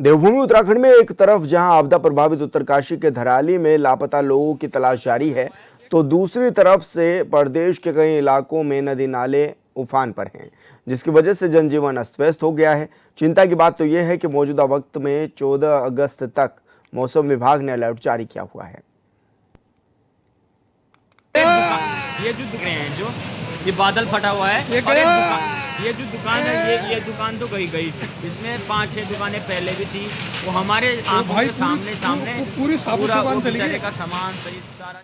देवभूमि उत्तराखंड में एक तरफ जहां आपदा प्रभावित उत्तरकाशी के धराली में लापता लोगों की तलाश जारी है, तो दूसरी तरफ से प्रदेश के कई इलाकों में नदी नाले उफान पर हैं, जिसकी वजह से जनजीवन अस्त व्यस्त हो गया है। चिंता की बात तो यह है कि मौजूदा वक्त में 14 अगस्त तक मौसम विभाग ने अलर्ट जारी किया हुआ है। ये जो दुकान है, जो ये बादल फटा हुआ है, और ये जो दुकान है, ये दुकान तो गई। इसमें 5-6 दुकानें पहले भी थी, वो हमारे आंखों के सामने पूरा बेचारे का सामान सही सारा।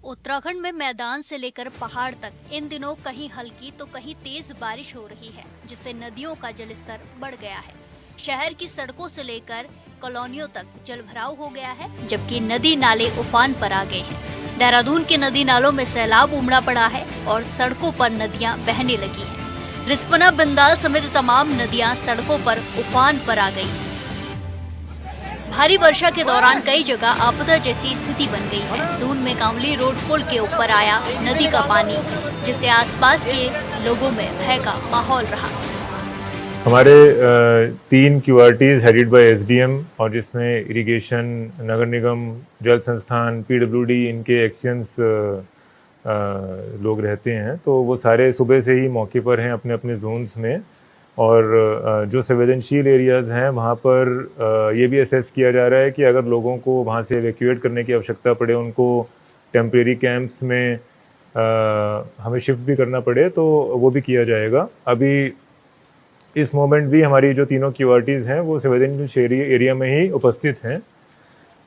उत्तराखंड में मैदान से लेकर पहाड़ तक इन दिनों कहीं हल्की तो कहीं तेज बारिश हो रही है, जिससे नदियों का जलस्तर बढ़ गया है। शहर की सड़कों से लेकर कॉलोनियों तक जलभराव हो गया है, जबकि नदी नाले उफान पर आ गए हैं। देहरादून के नदी नालों में सैलाब उमड़ा पड़ा है और सड़कों पर नदियां बहने लगी हैं। रिस्पना, बिंदाल समेत तमाम नदियां सड़कों पर उफान पर आ गई। भारी वर्षा के दौरान कई जगह आपदा जैसी स्थिति बन गई है। दून में कांवली रोड पुल के ऊपर आया नदी का पानी, जिससे आसपास के लोगों में भय का माहौल रहा। हमारे 3 QRTs हेडेड बाय SDM और जिसमें इरिगेशन, नगर निगम, जल संस्थान, PWD इनके एक्शियंस लोग रहते हैं, तो वो सारे सुबह से ही मौके पर हैं अपने अपने जोन्स में। और जो संवेदनशील एरियाज़ हैं वहाँ पर ये भी असेस किया जा रहा है कि अगर लोगों को वहाँ से एवैक्यूएट करने की आवश्यकता पड़े, उनको टेम्परेरी कैंप्स में हमें शिफ्ट भी करना पड़े तो वो भी किया जाएगा। अभी इस मोमेंट भी हमारी जो तीनों QRTs हैं वो संवेदनशील एरिया में ही उपस्थित हैं,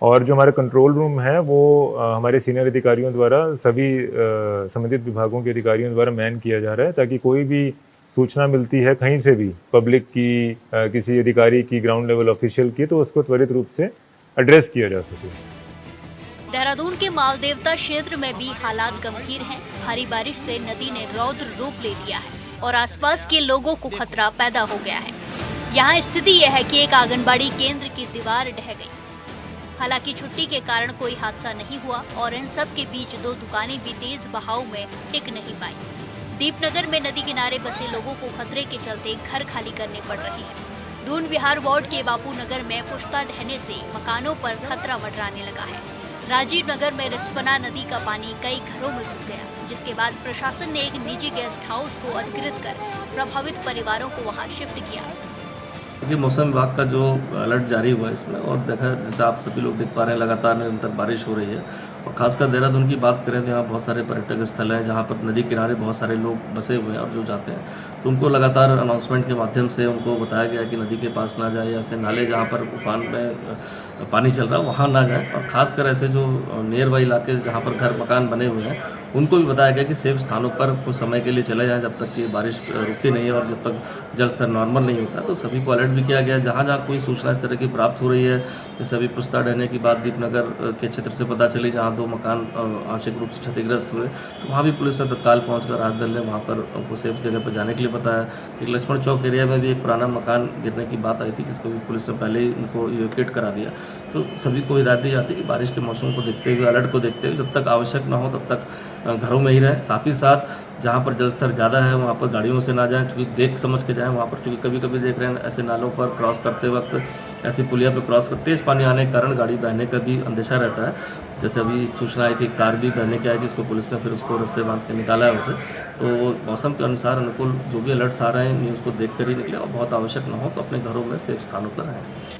और जो हमारा कंट्रोल रूम है वो हमारे सीनियर अधिकारियों द्वारा सभी संबंधित विभागों के अधिकारियों द्वारा मैन किया जा रहा है, ताकि कोई भी सूचना मिलती है कहीं से भी, पब्लिक की, किसी अधिकारी की, ग्राउंड लेवल ऑफिशियल की, तो उसको त्वरित रूप से एड्रेस किया जा सके। देहरादून के मालदेवता क्षेत्र में भी हालात गंभीर हैं। भारी बारिश से नदी ने रौद्र रूप ले लिया है और आसपास के लोगों को खतरा पैदा हो गया है। यहाँ स्थिति यह है कि एक आंगनबाड़ी केंद्र की दीवार ढह गई। हालांकि छुट्टी के कारण कोई हादसा नहीं हुआ और इन सब के बीच 2 दुकानें भी तेज बहाव में टिक नहीं पाई। दीपनगर में नदी किनारे बसे लोगों को खतरे के चलते घर खाली करने पड़ रहे हैं। दून विहार वार्ड के बापू नगर में पुश्ता ढहने से मकानों पर खतरा मंडराने लगा है। राजीव नगर में रिस्पना नदी का पानी कई घरों में घुस गया, जिसके बाद प्रशासन ने एक निजी गेस्ट हाउस को अधिकृत कर प्रभावित परिवारों को वहां शिफ्ट किया। ये मौसम विभाग का जो अलर्ट जारी हुआ है इसमें, और देखा जैसे आप सभी लोग देख पा रहे हैं लगातार निरंतर बारिश हो रही है, और खासकर देहरादून की बात करें तो यहाँ बहुत सारे पर्यटक स्थल हैं जहाँ पर नदी किनारे बहुत सारे लोग बसे हुए हैं, और जो जाते हैं तो उनको लगातार अनाउंसमेंट के माध्यम से उनको बताया गया कि नदी के पास ना जाए, ऐसे नाले जहाँ पर उफान में पानी चल रहा है वहाँ ना जाए, और खासकर ऐसे जो नियर बाई इलाके जहाँ पर घर मकान बने हुए हैं उनको भी बताया गया कि सेफ स्थानों पर कुछ समय के लिए चले जाएं जब तक कि बारिश रुकती नहीं है और जब तक जल स्तर नॉर्मल नहीं होता। तो सभी को अलर्ट भी किया गया। जहाँ जहाँ कोई सूचना इस तरह की प्राप्त हो रही है, जैसे अभी पुश्ता ढहने की बात दीपनगर के क्षेत्र से पता चली जहाँ 2 मकान आंशिक रूप से क्षतिग्रस्त हुए, तो वहाँ भी पुलिस ने तत्काल पहुँचकर राहत दल ने वहाँ पर उनको सेफ जगह पर जाने के लिए बताया। एक लक्ष्मण चौक एरिया में भी एक पुराना मकान गिरने की बात आई थी, जिस पर भी पुलिस ने पहले ही उनको इवैक्यूएट करा दिया। तो सभी को हिदायत दी जाती है कि बारिश के मौसम को देखते हुए, अलर्ट को देखते हुए जब तक आवश्यक ना हो तब तक घरों में ही रहें। साथ ही साथ जहाँ पर जल स्तर ज़्यादा है वहाँ पर गाड़ियों से ना जाएं, क्योंकि देख समझ के जाएं वहाँ पर, क्योंकि कभी कभी देख रहे हैं ऐसे नालों पर क्रॉस करते वक्त, ऐसी पुलिया पर क्रॉस करते तेज़ पानी आने के कारण गाड़ी बहने का भी अंदेशा रहता है। जैसे अभी सूचना आई थी कार भी बहने की आई, जिसको पुलिस ने फिर उसको रस्से बांध के निकाला है उसे। तो मौसम के अनुसार अनुकूल जो भी अलर्ट्स आ रहे हैं न्यूज़ को देख कर ही निकले, और बहुत आवश्यक ना हो तो अपने घरों में सेफ स्थानों पर रहें।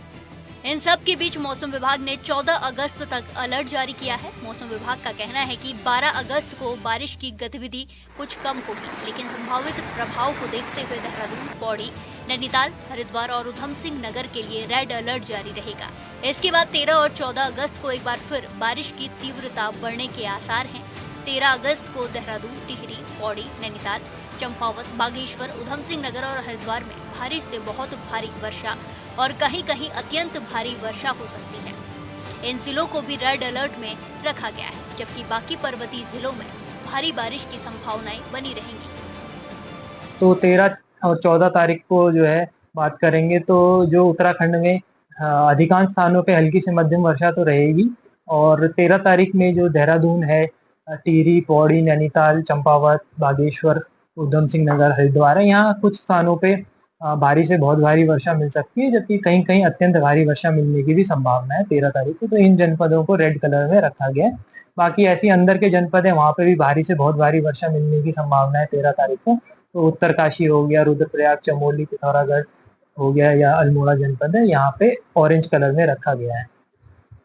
इन सब के बीच मौसम विभाग ने 14 अगस्त तक अलर्ट जारी किया है। मौसम विभाग का कहना है कि 12 अगस्त को बारिश की गतिविधि कुछ कम होगी, लेकिन संभावित प्रभाव को देखते हुए देहरादून, पौड़ी, नैनीताल, हरिद्वार और उधम सिंह नगर के लिए रेड अलर्ट जारी रहेगा। इसके बाद 13 और 14 अगस्त को एक बार फिर बारिश की तीव्रता बढ़ने के आसार हैं। 13 अगस्त को देहरादून, टिहरी, पौड़ी, नैनीताल, चंपावत, बागेश्वर, उधम सिंह नगर और हरिद्वार में भारी से बहुत भारी वर्षा और कहीं कहीं अत्यंत भारी वर्षा हो सकती है। इन जिलों को भी रेड अलर्ट में रखा गया है, जबकि बाकी पर्वतीय जिलों में भारी बारिश की संभावनाएं बनी रहेंगी। तो 13 और 14 तारीख को जो है बात करेंगे तो जो उत्तराखंड में अधिकांश स्थानों पे हल्की से मध्यम वर्षा तो रहेगी, और 13 तारीख में जो देहरादून है, टिहरी, पौड़ी, नैनीताल, चंपावत, बागेश्वर, उधम सिंह नगर, हरिद्वार है, यहाँ कुछ स्थानों पे भारी से बहुत भारी वर्षा मिल सकती है, जबकि कहीं कहीं अत्यंत भारी वर्षा मिलने की भी संभावना है 13 तारीख को। तो इन जनपदों को रेड कलर में रखा गया है। बाकी ऐसी अंदर के जनपद है, वहां पे भी भारी से बहुत भारी वर्षा मिलने की संभावना है 13 तारीख को। तो उत्तरकाशी हो गया, रुद्रप्रयाग, चमोली, पिथौरागढ़ हो गया, या अल्मोड़ा जनपद है, यहाँ पे ऑरेंज कलर में रखा गया है।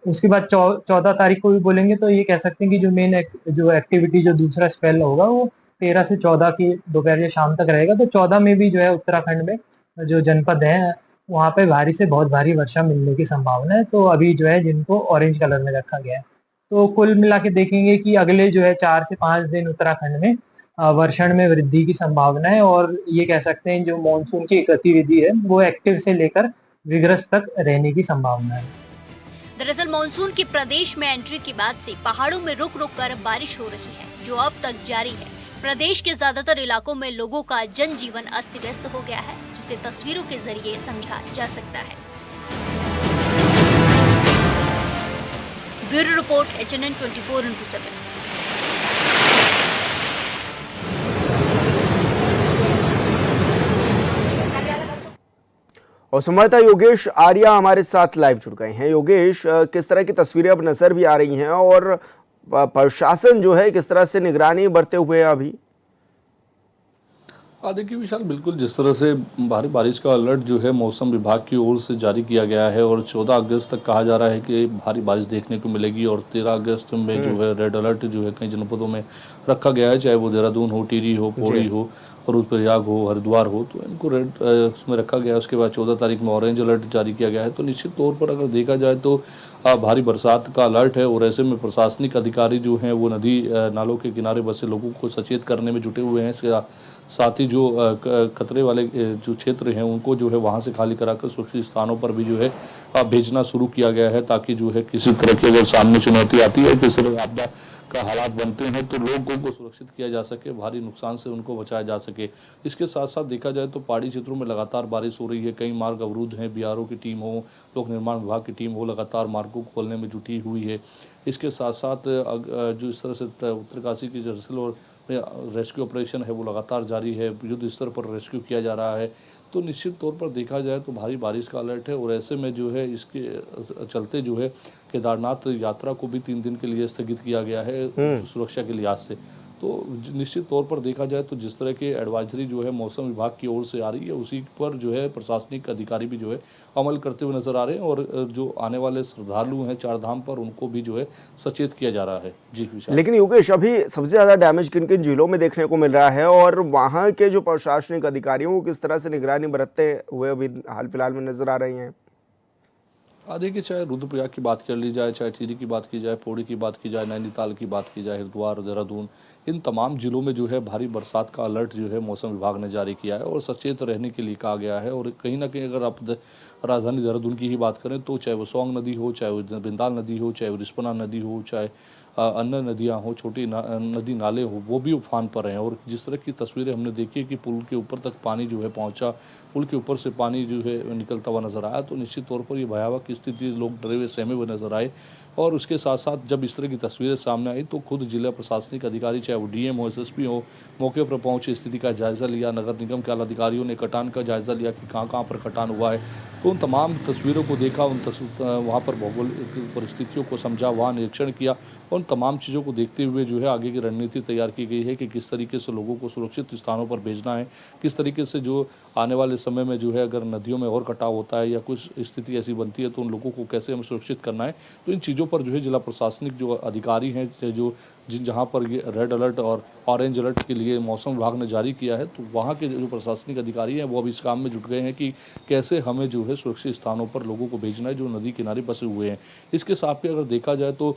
उसके बाद 14 तारीख को भी बोलेंगे तो ये कह सकते हैं कि जो मेन जो एक्टिविटी, जो दूसरा स्पेल होगा वो 13 से 14 की दोपहर या शाम तक रहेगा। तो 14 में भी जो है उत्तराखंड में जो जनपद है वहाँ पे भारी से बहुत भारी वर्षा मिलने की संभावना है। तो अभी जो है जिनको ऑरेंज कलर में रखा गया है। तो कुल मिला के देखेंगे कि अगले जो है 4 से 5 दिन उत्तराखंड में वर्षण में वृद्धि की संभावना है, और ये कह सकते हैं जो मानसून की गतिविधि है वो एक्टिव से लेकर विग्रस तक रहने की संभावना है। दरअसल मानसून की प्रदेश में एंट्री के बाद से पहाड़ों में रुक रुक कर बारिश हो रही है, जो अब तक जारी है। प्रदेश के ज्यादातर इलाकों में लोगों का जनजीवन अस्त व्यस्त हो गया है, जिसे तस्वीरों के जरिए समझा जा सकता है। Bureau report HNN 24/7। और संवाददाता योगेश आर्या हमारे साथ लाइव जुड़ गए हैं। योगेश, किस तरह की तस्वीरें अब नजर भी आ रही हैं और प्रशासन जो है किस तरह से निगरानी बरते हुए है अभी? देखिए विशाल, बिल्कुल जिस तरह से भारी बारिश का अलर्ट जो है मौसम विभाग की ओर से जारी किया गया है और 14 अगस्त तक कहा जा रहा है कि भारी बारिश देखने को मिलेगी, और 13 अगस्त में जो है रेड अलर्ट जो है कई जनपदों में रखा गया है, चाहे वो देहरादून हो, टिहरी हो, पौड़ी हो, रुद्रप्रयाग हो, हरिद्वार हो, तो इनको रेड उसमें रखा गया है। उसके बाद 14 तारीख में ऑरेंज अलर्ट जारी किया गया है। तो निश्चित तौर पर अगर देखा जाए तो भारी बरसात का अलर्ट है, और ऐसे में प्रशासनिक अधिकारी जो हैं वो नदी नालों के किनारे बसे लोगों को सचेत करने में जुटे हुए हैं। इसके साथ ही जो खतरे वाले जो क्षेत्र हैं उनको जो है वहाँ से खाली कराकर सुरक्षित स्थानों पर भी जो है भेजना शुरू किया गया है, ताकि जो है किसी तरह की अगर सामने चुनौती आती है, किसी तरह आपदा का हालात बनते हैं, तो लोगों को सुरक्षित किया जा सके, भारी नुकसान से उनको बचाया जा सके। इसके साथ साथ देखा जाए तो पहाड़ी क्षेत्रों में लगातार बारिश हो रही है, कई मार्ग अवरुद्ध हैं, BRO की टीम हो, लोक निर्माण विभाग की टीम हो, लगातार मार्गों को खोलने में जुटी हुई है। इसके साथ साथ जो इस तरह से उत्तरकाशी की जर्सल और रेस्क्यू ऑपरेशन है वो लगातार जारी है, युद्ध स्तर पर रेस्क्यू किया जा रहा है। तो निश्चित तौर पर देखा जाए तो भारी बारिश का अलर्ट है, और ऐसे में जो है इसके चलते जो है केदारनाथ यात्रा को भी 3 दिन के लिए स्थगित किया गया है सुरक्षा के लिहाज से। तो निश्चित तौर पर देखा जाए तो जिस तरह की एडवाइजरी जो है मौसम विभाग की ओर से आ रही है, उसी पर जो है प्रशासनिक अधिकारी भी जो है अमल करते हुए नजर आ रहे हैं, और जो आने वाले श्रद्धालु हैं चार धाम पर उनको भी जो है सचेत किया जा रहा है। जी विशाल। लेकिन योगेश, अभी सबसे ज़्यादा डैमेज किन किन जिलों में देखने को मिल रहा है और वहाँ के जो प्रशासनिक अधिकारियों को किस तरह से निगरानी बरतते हुए अभी हाल फिलहाल में नजर आ रही हैं? देखिए, चाहे रुद्रप्रयाग की बात कर ली जाए, चाहे टिहरी की बात की जाए, पौड़ी की बात की जाए, नैनीताल की बात की जाए, हरिद्वार, देहरादून, इन तमाम जिलों में जो है भारी बरसात का अलर्ट जो है मौसम विभाग ने जारी किया है और सचेत रहने के लिए कहा गया है। और कहीं ना कहीं अगर आप राजधानी देहरादून की ही बात करें तो चाहे वो सोंग नदी हो, चाहे वो बिंदाल नदी हो, चाहे वो रिस्पना नदी हो, चाहे अन्य नदियाँ हो, छोटी नदी नाले हो, वो भी उफान पर हैं। और जिस तरह की तस्वीरें हमने देखी कि पुल के ऊपर तक पानी जो है पहुँचा, पुल के ऊपर से पानी जो है निकलता हुआ नजर आया, तो निश्चित तौर पर ये भयावह की स्थिति, लोग डरे हुए सहमे हुए नजर आए। और उसके साथ साथ जब इस तरह की तस्वीरें सामने आई तो खुद जिला प्रशासनिक अधिकारी, चाहे वो DM हो, SSP हो, मौके पर पहुंचे, स्थिति का जायजा लिया। नगर निगम के आला अधिकारियों ने कटान का जायजा लिया कि कहाँ कहाँ पर कटान हुआ है। तो उन तमाम तस्वीरों को देखा, वहाँ पर भौगोलिक परिस्थितियों को समझा, वहाँ निरीक्षण किया। उन तमाम चीज़ों को देखते हुए जो है आगे की रणनीति तैयार की गई है कि किस तरीके से लोगों को सुरक्षित स्थानों पर भेजना है, किस तरीके से जो आने वाले समय में जो है अगर नदियों में और कटाव होता है या कुछ स्थिति ऐसी बनती है तो उन लोगों को कैसे हमें सुरक्षित करना है। तो इन चीज़ों पर जो है जिला प्रशासनिक जो अधिकारी हैं, जो जहाँ पर ये रेड अलर्ट और ऑरेंज अलर्ट के लिए मौसम विभाग ने जारी किया है, तो वहाँ के जो प्रशासनिक अधिकारी हैं वो अब इस काम में जुट गए हैं कि कैसे हमें जो है सुरक्षित स्थानों पर लोगों को भेजना है जो नदी किनारे बसे हुए हैं। इसके साथ ही अगर देखा जाए तो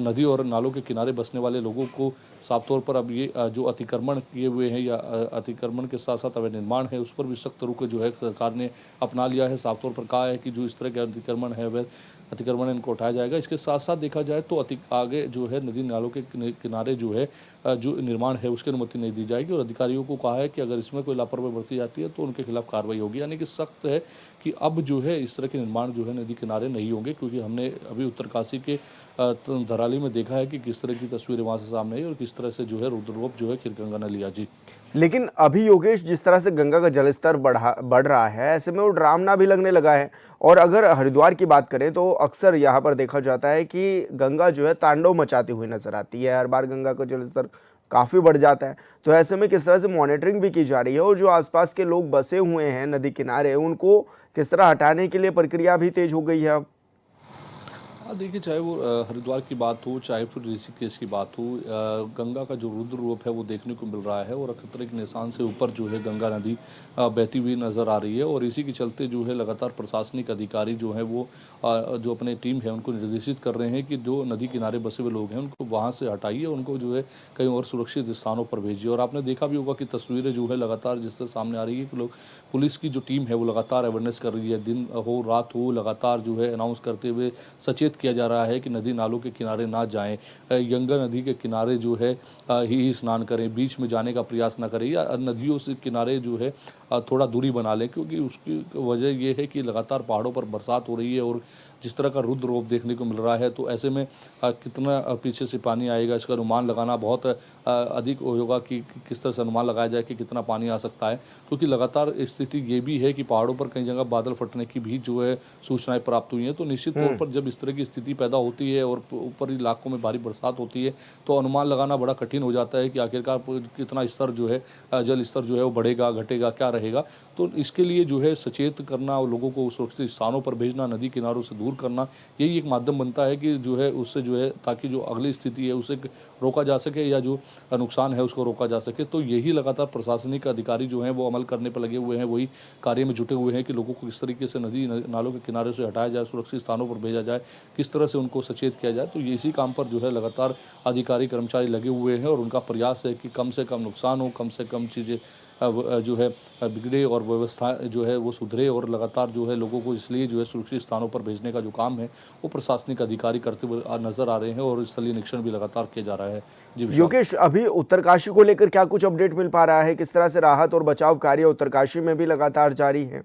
नदी और नालों के किनारे बसने वाले लोगों को साफ तौर पर अब ये जो अतिक्रमण किए हुए हैं या अतिक्रमण के साथ साथ अवैध निर्माण है उस पर भी सख्त रुख जो है सरकार ने अपना लिया है। साफ तौर पर कहा है कि जो इस तरह के अतिक्रमण है वह अतिक्रमण इनको उठाया जाएगा। इसके साथ साथ देखा जाए तो आगे जो है नदी नालों के किनारे जो है जो निर्माण है उसकी अनुमति नहीं दी जाएगी और अधिकारियों को कहा है कि अगर इसमें कोई लापरवाही बरती जाती है तो उनके खिलाफ कार्रवाई होगी। यानी कि सख्त है कि अब जो है इस तरह के निर्माण जो है नदी किनारे नहीं होंगे, क्योंकि हमने अभी उत्तरकाशी के धराली में देखा है कि किस तरह की तस्वीरें वहाँ से सामने आई और किस तरह से जो है रुद्ररूप जो है खीरगंगा ने लिया। जी लेकिन अभी योगेश, जिस तरह से गंगा का जलस्तर बढ़ रहा है, ऐसे में वो डरावना भी लगने लगा है। और अगर हरिद्वार की बात करें तो अक्सर यहाँ पर देखा जाता है कि गंगा जो है तांडव मचाती हुई नजर आती है, हर बार गंगा का जलस्तर काफ़ी बढ़ जाता है। तो ऐसे में किस तरह से मॉनिटरिंग भी की जा रही है और जो आसपास के लोग बसे हुए हैं नदी किनारे, उनको किस तरह हटाने के लिए प्रक्रिया भी तेज हो गई है अब? हाँ, देखिए चाहे वो हरिद्वार की बात हो चाहे फिर ऋषिकेश की बात हो, गंगा का जो रुद्र रूप है वो देखने को मिल रहा है और खतरे के निशान से ऊपर जो है गंगा नदी बहती हुई नज़र आ रही है। और इसी के चलते जो है लगातार प्रशासनिक अधिकारी जो हैं वो जो अपने टीम है उनको निर्देशित कर रहे हैं कि जो नदी किनारे बसे हुए लोग हैं उनको वहाँ से हटाइए, उनको जो है कहीं और सुरक्षित स्थानों पर भेजिए। और आपने देखा भी होगा कि तस्वीरें जो है लगातार जिससे सामने आ रही है कि लोग पुलिस की जो टीम है वो लगातार अवेयरनेस कर रही है, दिन हो रात हो लगातार जो है अनाउंस करते हुए सचेत किया जा रहा है कि नदी नालों के किनारे ना जाएं, गंगा नदी के किनारे जो है ही स्नान करें, बीच में जाने का प्रयास ना करें या नदियों से किनारे जो है थोड़ा दूरी बना लें, क्योंकि उसकी वजह ये है कि लगातार पहाड़ों पर बरसात हो रही है और जिस तरह का रुद्र रूप देखने को मिल रहा है तो ऐसे में कितना पीछे से पानी आएगा इसका अनुमान लगाना बहुत अधिक होगा कि किस तरह से अनुमान लगाया जाए कि कितना पानी आ सकता है। क्योंकि लगातार स्थिति ये भी है कि पहाड़ों पर कई जगह बादल फटने की भी जो है सूचनाएं प्राप्त हुई हैं। तो निश्चित तौर पर जब इस तरह की स्थिति पैदा होती है और ऊपरी इलाकों में भारी बरसात होती है तो अनुमान लगाना बड़ा कठिन हो जाता है कि आखिरकार कितना स्तर जो है जल स्तर जो है वो बढ़ेगा घटेगा क्या रहेगा। तो इसके लिए जो है सचेत करना और लोगों को सुरक्षित स्थानों पर भेजना, नदी किनारों से दूर करना, यही एक माध्यम बनता है कि जो है उससे जो है ताकि जो अगली स्थिति है उसे रोका जा सके या जो नुकसान है उसको रोका जा सके। तो यही लगातार प्रशासनिक अधिकारी जो हैं वो अमल करने पर लगे हुए हैं, वही कार्य में जुटे हुए हैं कि लोगों को किस तरीके से नदी नालों के किनारे से हटाया जाए, सुरक्षित स्थानों पर भेजा जाए, किस तरह से उनको सचेत किया जाए। तो इसी काम पर जो है लगातार अधिकारी कर्मचारी लगे हुए हैं और उनका प्रयास है कि कम से कम नुकसान हो, कम से कम चीज़ें जो है बिगड़े और व्यवस्था जो है वो सुधरे। और लगातार जो है लोगों को इसलिए जो है सुरक्षित स्थानों पर भेजने का जो काम है वो प्रशासनिक अधिकारी करते हुए नजर आ रहे हैं और स्थलीय निरीक्षण भी लगातार किया जा रहा है। जी योगेश, अभी उत्तरकाशी को लेकर क्या कुछ अपडेट मिल पा रहा है? किस तरह से राहत और बचाव कार्य उत्तरकाशी में भी लगातार जारी है?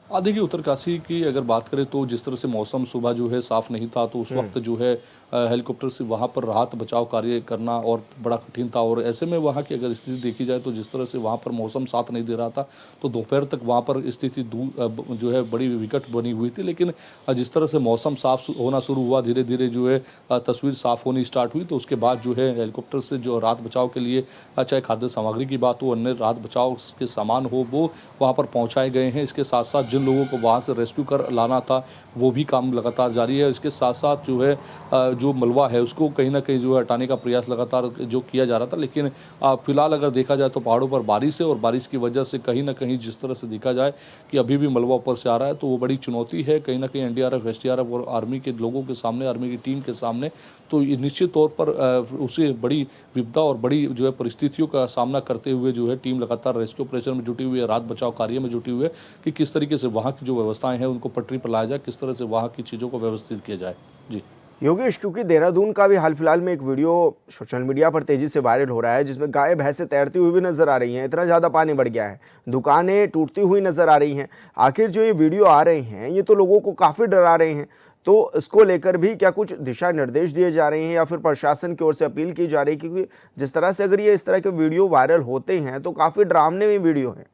देखिए उत्तरकाशी की अगर बात करें तो जिस तरह से मौसम सुबह जो है साफ़ नहीं था तो उस वक्त जो है हेलीकॉप्टर से वहाँ पर राहत बचाव कार्य करना और बड़ा कठिन था। और ऐसे में वहाँ की अगर स्थिति देखी जाए तो जिस तरह से वहाँ पर मौसम साथ नहीं दे रहा था तो दोपहर तक वहाँ पर स्थिति जो है बड़ी विकट बनी हुई थी। लेकिन जिस तरह से मौसम साफ होना शुरू हुआ, धीरे धीरे जो है तस्वीर साफ़ होनी स्टार्ट हुई, तो उसके बाद जो है हेलीकॉप्टर से जो राहत बचाव के लिए चाहे खाद्य सामग्री की बात हो, अन्य राहत बचाव के सामान हो, वो वहाँ पर पहुँचाए गए हैं। इसके साथ साथ जिन लोगों को वहाँ से रेस्क्यू कर लाना था वो भी काम लगातार जारी है। इसके साथ साथ जो है जो मलबा है उसको कहीं ना कहीं जो है हटाने का प्रयास लगातार जो किया जा रहा था। लेकिन फिलहाल अगर देखा जाए तो पहाड़ों पर बारिश है और बारिश की वजह से कहीं ना कहीं जिस तरह से देखा जाए कि अभी भी मलबा ऊपर से आ रहा है तो वो बड़ी चुनौती है कहीं ना कहीं एनडीआरएफ, एसडीआरएफ और आर्मी के लोगों के सामने, आर्मी की टीम के सामने। तो ये निश्चित तौर पर उसे बड़ी विपदा और बड़ी जो है परिस्थितियों का सामना करते हुए जो है टीम लगातार रेस्क्यू ऑपरेशन में जुटी हुई है, राहत बचाव कार्य में जुटी हुई है कि किस तरीके से वहाँ की जो व्यवस्थाएं हैं उनको पटरी पर लाया जाए, किस तरह से वहाँ की चीज़ों को व्यवस्थित किया जाए। जी योगेश, क्योंकि देहरादून का भी हाल फिलहाल में एक वीडियो सोशल मीडिया पर तेजी से वायरल हो रहा है जिसमें गाय भैंसें तैरती हुई भी नजर आ रही हैं, इतना ज़्यादा पानी बढ़ गया है, दुकानें टूटती हुई नजर आ रही हैं। आखिर जो ये वीडियो आ रहे हैं ये तो लोगों को काफ़ी डरा रहे हैं, तो इसको लेकर भी क्या कुछ दिशा निर्देश दिए जा रहे हैं या फिर प्रशासन की ओर से अपील की जा रही है? क्योंकि जिस तरह से अगर ये इस तरह के वीडियो वायरल होते हैं तो काफ़ी डरावने भी वीडियो हैं।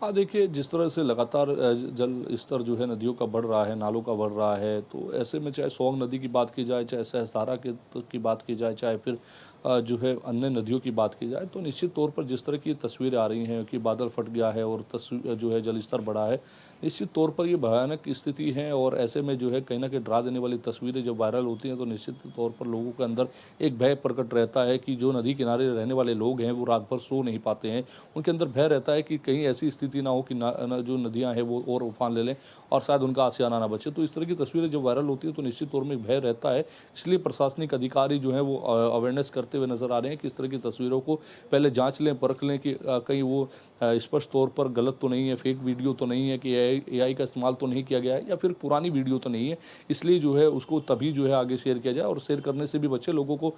देखिए जिस तरह से लगातार जल स्तर जो है नदियों का बढ़ रहा है, नालों का बढ़ रहा है, तो ऐसे में चाहे सोंग नदी की बात की जाए, चाहे सहस्त्रधारा की बात की जाए, चाहे फिर जो है अन्य नदियों की बात की जाए, तो निश्चित तौर पर जिस तरह की तस्वीरें आ रही हैं कि बादल फट गया है और जो है जल स्तर बढ़ा है, निश्चित तौर पर ये भयानक स्थिति है। और ऐसे में जो है कहीं ना कहीं डरा देने वाली तस्वीरें जब वायरल होती हैं तो निश्चित तौर पर लोगों के अंदर एक भय प्रकट रहता है कि जो नदी किनारे रहने वाले लोग हैं वो रात भर सो नहीं पाते हैं, उनके अंदर भय रहता है कि कहीं ऐसी स्थिति स्थिति ना हो कि जो नदियाँ हैं वो और उफान ले लें और शायद उनका आशियाना ना बचे। तो इस तरह की तस्वीरें जब वायरल होती है तो निश्चित तौर में एक भय रहता है। इसलिए प्रशासनिक अधिकारी जो हैं वो अवेयरनेस करते हुए नजर आ रहे हैं कि इस तरह की तस्वीरों को पहले जांच लें, परख लें कि कहीं वो स्पष्ट तौर पर गलत तो नहीं है, फेक वीडियो तो नहीं है, कि एआई का इस्तेमाल तो नहीं किया गया है, या फिर पुरानी वीडियो तो नहीं है। इसलिए जो है उसको तभी जो है आगे शेयर किया जाए, और शेयर करने से भी बच्चे लोगों को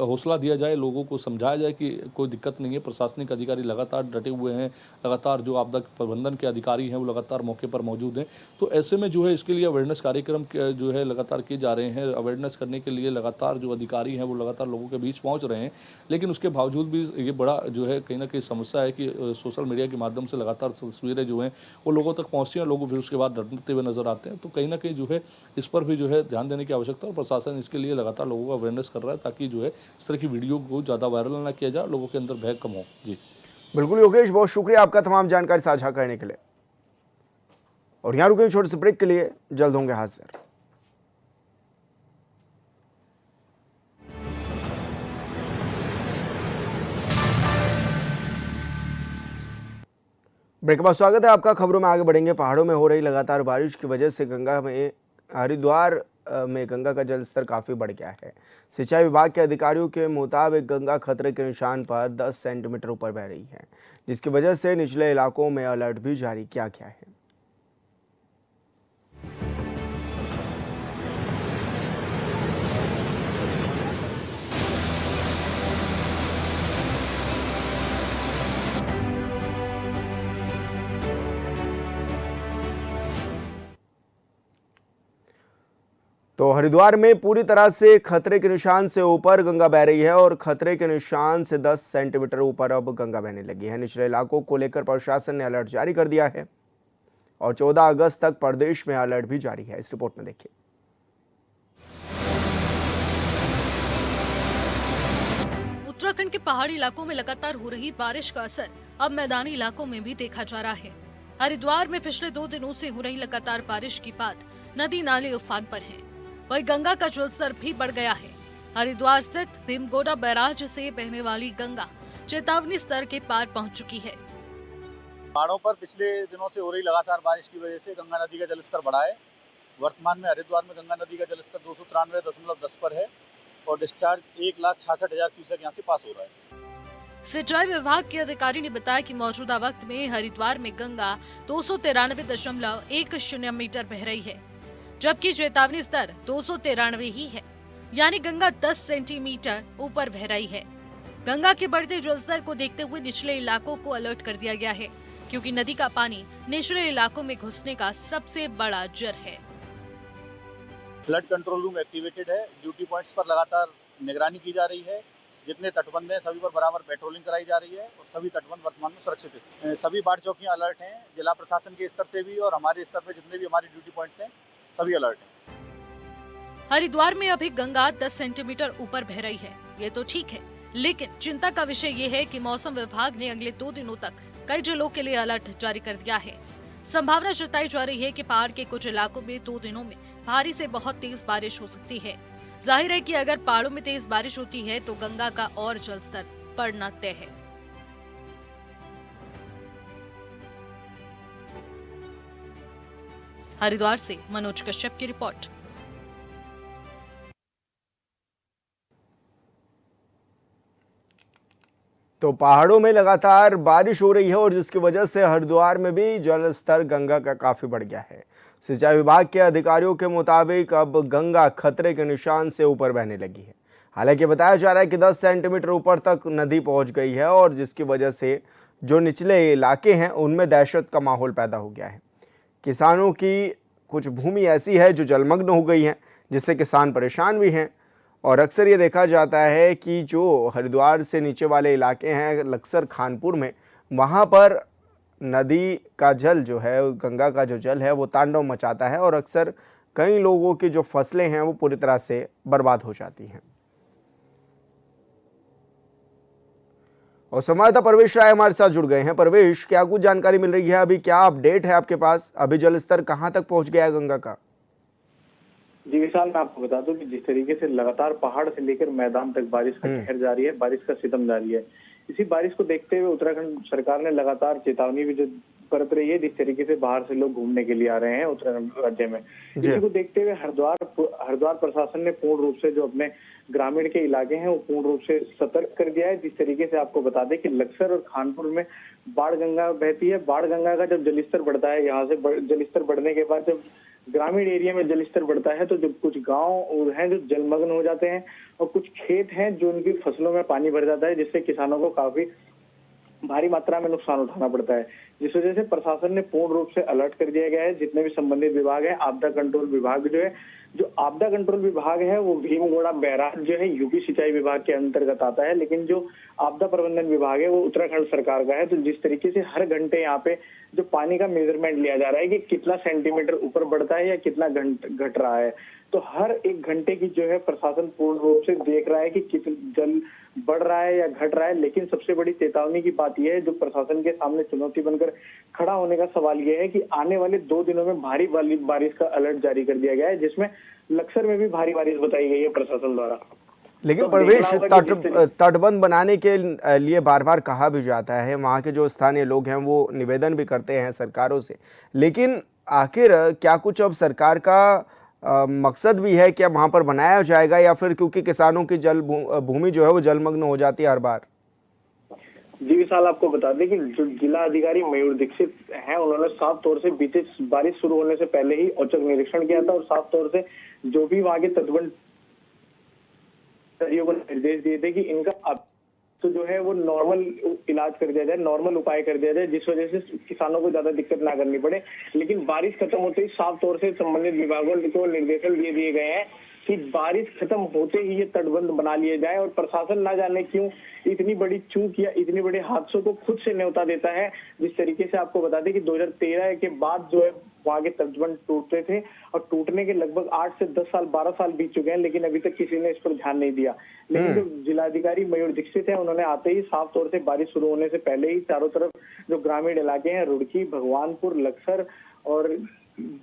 हौसला दिया जाए, लोगों को समझाया जाए कि कोई दिक्कत नहीं है। प्रशासनिक अधिकारी लगातार डटे हुए हैं, लगातार जो आपदा प्रबंधन के अधिकारी हैं वो लगातार मौके पर मौजूद हैं। तो ऐसे में जो है इसके लिए अवेयरनेस कार्यक्रम जो है लगातार किए जा रहे हैं। अवेयरनेस करने के लिए लगातार जो अधिकारी हैं वो लगातार लोगों के बीच पहुंच रहे हैं। लेकिन उसके बावजूद भी ये बड़ा जो है कहीं ना कहीं समस्या है कि सोशल मीडिया के माध्यम से लगातार तस्वीरें जो हैं वो लोगों तक पहुँचती हैं, लोग फिर उसके बाद डरते हुए नजर आते हैं। तो कहीं ना कहीं जो है इस पर भी जो है ध्यान देने की आवश्यकता है, और प्रशासन इसके लिए लगातार लोगों को अवेयरनेस कर रहा है ताकि जो है इस तरह की वीडियो को ज़्यादा वायरल ना किया जाए, लोगों के अंदर भय कम हो। जी बिल्कुल योगेश, बहुत शुक्रिया आपका तमाम जानकारी साझा करने के लिए। और यहाँ रुकेंगे छोटे से ब्रेक के लिए, जल्द होंगे हाजिर। ब्रेक के बाद स्वागत है आपका। खबरों में आगे बढ़ेंगे। पहाड़ों में हो रही लगातार बारिश की वजह से हरिद्वार में गंगा का जलस्तर काफ़ी बढ़ गया है। सिंचाई विभाग के अधिकारियों के मुताबिक गंगा खतरे के निशान पर 10 सेंटीमीटर ऊपर बह रही है, जिसकी वजह से निचले इलाकों में अलर्ट भी जारी किया गया है। तो हरिद्वार में पूरी तरह से खतरे के निशान से ऊपर गंगा बह रही है और खतरे के निशान से 10 सेंटीमीटर ऊपर अब गंगा बहने लगी है। निचले इलाकों को लेकर प्रशासन ने अलर्ट जारी कर दिया है और 14 अगस्त तक प्रदेश में अलर्ट भी जारी है। इस रिपोर्ट में देखिए। उत्तराखंड के पहाड़ी इलाकों में लगातार हो रही बारिश का असर अब मैदानी इलाकों में भी देखा जा रहा है। हरिद्वार में पिछले 2 दिनों से हो रही लगातार बारिश के बाद नदी नाले उफान पर हैं। वहीं गंगा का जलस्तर भी बढ़ गया है। हरिद्वार स्थित भीमगोड़ा बैराज से बहने वाली गंगा चेतावनी स्तर के पार पहुंच चुकी है। पहाड़ों पर पिछले दिनों से हो रही लगातार बारिश की वजह से गंगा नदी का जलस्तर बढ़ा है। वर्तमान में हरिद्वार में गंगा नदी का जलस्तर 293.10 पर है और डिस्चार्ज 1,66,000 क्यूसेक यहाँ से पास हो रहा है। सिंचाई विभाग के अधिकारी ने बताया कि मौजूदा वक्त में हरिद्वार में गंगा 293.10 मीटर बह रही है, जबकि चेतावनी स्तर 293 ही है, यानी गंगा 10 सेंटीमीटर ऊपर बह रही है। गंगा के बढ़ते जलस्तर को देखते हुए निचले इलाकों को अलर्ट कर दिया गया है, क्योंकि नदी का पानी निचले इलाकों में घुसने का सबसे बड़ा जर है। फ्लड कंट्रोल रूम एक्टिवेटेड है। ड्यूटी पॉइंट्स पर लगातार निगरानी की जा रही है। जितने तटबंध हैं सभी पर बराबर पेट्रोलिंग कराई जा रही है और सभी तटबंध वर्तमान में सुरक्षित हैं। सभी बाढ़ चौकियां अलर्ट हैं। जिला प्रशासन के स्तर से भी और हमारे स्तर पर जितने भी हमारे ड्यूटी पॉइंट्स हैं सभी अलर्ट हैं। हरिद्वार में अभी गंगा 10 सेंटीमीटर ऊपर बह रही है, ये तो ठीक है, लेकिन चिंता का विषय ये है कि मौसम विभाग ने अगले 2 दिनों तक कई जिलों के लिए अलर्ट जारी कर दिया है। संभावना जताई जा रही है कि पहाड़ के कुछ इलाकों में 2 दिनों में भारी से बहुत तेज बारिश हो सकती है। जाहिर है कि अगर पहाड़ों में तेज बारिश होती है तो गंगा का और जलस्तर बढ़ना तय है। हरिद्वार से मनोज कश्यप की रिपोर्ट। तो पहाड़ों में लगातार बारिश हो रही है और जिसकी वजह से हरिद्वार में भी जल स्तर गंगा का काफी बढ़ गया है। सिंचाई विभाग के अधिकारियों के मुताबिक अब गंगा खतरे के निशान से ऊपर बहने लगी है। हालांकि बताया जा रहा है कि 10 सेंटीमीटर ऊपर तक नदी पहुंच गई है और जिसकी वजह से जो निचले इलाके हैं उनमें दहशत का माहौल पैदा हो गया है। किसानों की कुछ भूमि ऐसी है जो जलमग्न हो गई है, जिससे किसान परेशान भी हैं। और अक्सर ये देखा जाता है कि जो हरिद्वार से नीचे वाले इलाके हैं लक्सर खानपुर में, वहाँ पर नदी का जल जो है, गंगा का जो जल है वो तांडव मचाता है और अक्सर कई लोगों की जो फसलें हैं वो पूरी तरह से बर्बाद हो जाती हैं। और संवाददाता परवेश राय हमारे साथ जुड़ गए हैं। परवेश, क्या कुछ जानकारी मिल रही है? अभी क्या अपडेट है आपके पास? अभी जल स्तर कहाँ तक पहुँच गया है गंगा का? जी विशाल, मैं आपको बता दूं कि जिस तरीके से लगातार पहाड़ से लेकर मैदान तक बारिश का कहर जारी है, बारिश का सितम जारी है। इसी बारिश को देखते हुए उत्तराखंड सरकार ने लगातार चेतावनी भी जो बरत रही है जिस तरीके से बाहर से लोग घूमने के लिए आ रहे हैं उत्तराखंड राज्य में। इसी को देखते हुए हरिद्वार प्रशासन ने पूर्ण रूप से जो अपने ग्रामीण के इलाके हैं वो पूर्ण रूप से सतर्क कर दिया है। जिस तरीके से आपको बता दें कि लक्सर और खानपुर में बाढ़ गंगा बहती है। बाढ़ गंगा का जब जलस्तर बढ़ता है, यहाँ से जलस्तर बढ़ने के बाद जब ग्रामीण एरिया में जलस्तर बढ़ता है तो जब कुछ गांव हैं जो जलमग्न हो जाते हैं और कुछ खेत हैं जो उनकी फसलों में पानी भर जाता है, जिससे किसानों को काफी भारी मात्रा में नुकसान उठाना पड़ता है। जिस वजह से प्रशासन ने पूर्ण रूप से अलर्ट कर दिया गया है। जितने भी संबंधित विभाग हैं, आपदा कंट्रोल विभाग जो आपदा कंट्रोल विभाग है वो भीमगोड़ा बैराज जो है यूपी सिंचाई विभाग के अंतर्गत आता है, लेकिन जो आपदा प्रबंधन विभाग है वो उत्तराखंड सरकार का है। तो जिस तरीके से हर घंटे यहाँ पे जो पानी का मेजरमेंट लिया जा रहा है कि कितना सेंटीमीटर ऊपर बढ़ता है या कितना घट रहा है, तो हर एक घंटे की जो है प्रशासन पूर्ण रूप से देख रहा है कि कितना जल बढ़ रहा है या घट रहा है। लेकिन सबसे बड़ी चेतावनी की बात यह है, जो प्रशासन के सामने चुनौती बनकर खड़ा होने का सवाल यह है कि आने वाले 2 दिनों में भारी बारिश का अलर्ट जारी कर दिया गया है, जिसमें लक्सर में भी भारी बारिश बताई गई है प्रशासन द्वारा। लेकिन तो प्रवेश देखना होगा कि तटबंध बनाने के लिए बार बार कहा भी जाता है, वहाँ के जो स्थानीय लोग हैं वो निवेदन भी करते हैं सरकारों से, लेकिन आखिर क्या कुछ अब सरकार का मकसद भी है, क्या वहाँ पर बनाया जाएगा, या फिर क्योंकि किसानों की भूमि जो है वो जलमग्न हो जाती है हर बार? जी विशाल, आपको बता दें कि जो जिला अधिकारी मयूर दीक्षित हैं उन्होंने साफ तौर से बीते बारिश शुरू होने से पहले ही औचक निरीक्षण किया था और साफ तौर से जो भी वहाँ के तटबंध को निर्देश दिए थे कि इनका अब तो जो है वो नॉर्मल इलाज कर दिया जाए, नॉर्मल उपाय कर दिया जाए, जिस वजह से किसानों को ज्यादा दिक्कत ना करनी पड़े। लेकिन बारिश खत्म होते ही साफ तौर से संबंधित विभागों को निर्देशन दिए गए हैं कि बारिश खत्म होते ही ये तटबंध बना लिए जाए। और प्रशासन ना जाने क्यों इतनी बड़ी चूक या इतने बड़े हादसों को खुद से न्योता देता है। जिस तरीके से आपको बता दें कि 2013 के बाद जो है वहां के तटबंध टूटते थे और टूटने के लगभग 8 से 10 साल 12 साल बीत चुके हैं, लेकिन अभी तक किसी ने इस पर ध्यान नहीं दिया। लेकिन जो जिलाधिकारी मयूर दीक्षित है उन्होंने आते ही साफ तौर से बारिश शुरू होने से पहले ही चारों तरफ जो ग्रामीण इलाके हैं, रुड़की, भगवानपुर, लक्सर और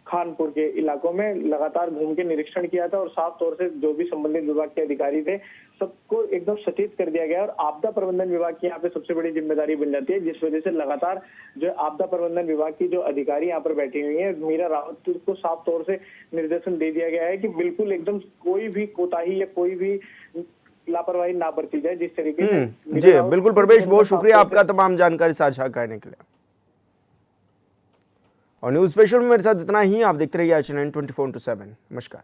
खानपुर के इलाकों में लगातार घूम के निरीक्षण किया था और साफ तौर से जो भी संबंधित विभाग के अधिकारी थे सबको एकदम सचेत कर दिया गया। और आपदा प्रबंधन विभाग की यहाँ पे सबसे बड़ी जिम्मेदारी बन जाती है, जिस वजह से लगातार जो आपदा प्रबंधन विभाग की जो अधिकारी यहाँ पर बैठी हुई है, मीरा रावत को साफ तौर से निर्देशन दे दिया गया है कि बिल्कुल एकदम कोई भी कोताही या कोई भी लापरवाही ना बरती जाए। जिस तरीके से जी बिल्कुल प्रवेश, बहुत शुक्रिया आपका तमाम जानकारी साझा करने के लिए। और न्यूज स्पेशल में मेरे साथ इतना ही। आप देखते रहिए HNN 24/7। नमस्कार।